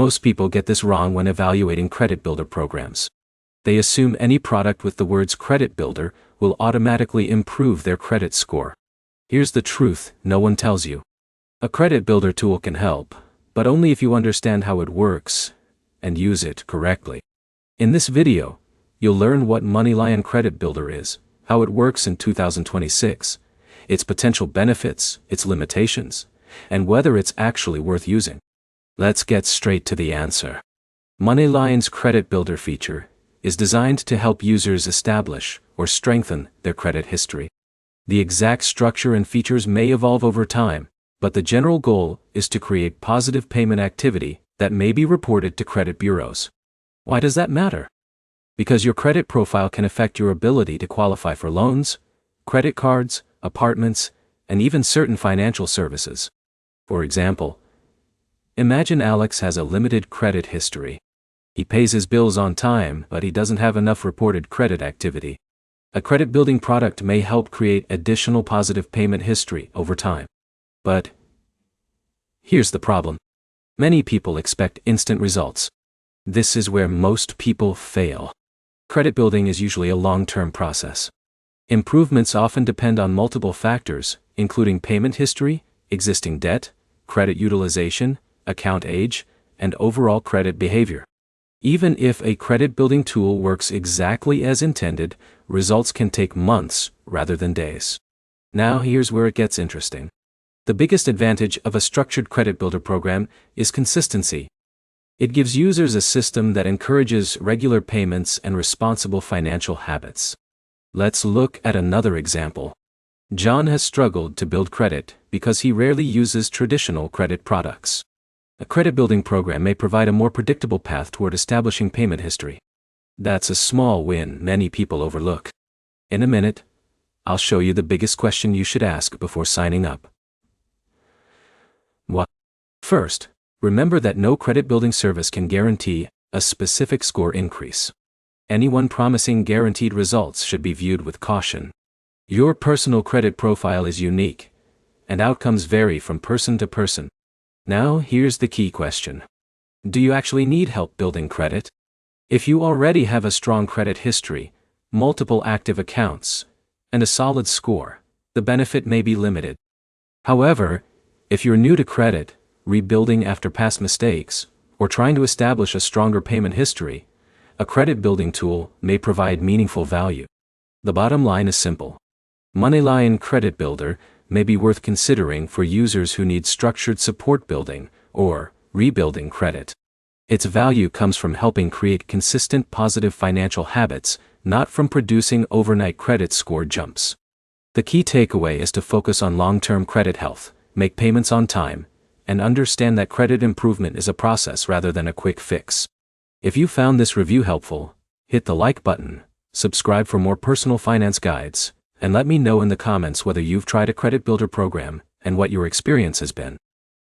Most people get this wrong when evaluating credit builder programs. They assume any product with the words credit builder will automatically improve their credit score. Here's the truth no one tells you. A credit builder tool can help, but only if you understand how it works and use it correctly. In this video, you'll learn what MoneyLion Credit Builder is, how it works in 2026, its potential benefits, its limitations, and whether it's actually worth using. Let's get straight to the answer. MoneyLion's Credit Builder feature is designed to help users establish or strengthen their credit history. The exact structure and features may evolve over time, but the general goal is to create positive payment activity that may be reported to credit bureaus. Why does that matter? Because your credit profile can affect your ability to qualify for loans, credit cards, apartments, and even certain financial services. For example, imagine Alex has a limited credit history. He pays his bills on time, but he doesn't have enough reported credit activity. A credit building product may help create additional positive payment history over time. But here's the problem. Many people expect instant results. This is where most people fail. Credit building is usually a long-term process. Improvements often depend on multiple factors, including payment history, existing debt, credit utilization, account age, and overall credit behavior. Even if a credit building tool works exactly as intended, results can take months rather than days. Now here's where it gets interesting. The biggest advantage of a structured credit builder program is consistency. It gives users a system that encourages regular payments and responsible financial habits. Let's look at another example. John has struggled to build credit because he rarely uses traditional credit products. A credit building program may provide a more predictable path toward establishing payment history. That's a small win many people overlook. In a minute, I'll show you the biggest question you should ask before signing up. What? First, remember that no credit building service can guarantee a specific score increase. Anyone promising guaranteed results should be viewed with caution. Your personal credit profile is unique, and outcomes vary from person to person. Now here's the key question. Do you actually need help building credit? If you already have a strong credit history, multiple active accounts, and a solid score, the benefit may be limited. However, if you're new to credit, rebuilding after past mistakes, or trying to establish a stronger payment history, a credit building tool may provide meaningful value. The bottom line is simple. MoneyLion Credit Builder may be worth considering for users who need structured support building or rebuilding credit. Its value comes from helping create consistent positive financial habits, not from producing overnight credit score jumps. The key takeaway is to focus on long-term credit health, make payments on time, and understand that credit improvement is a process rather than a quick fix. If you found this review helpful, hit the like button, subscribe for more personal finance guides, and let me know in the comments whether you've tried a credit builder program and what your experience has been.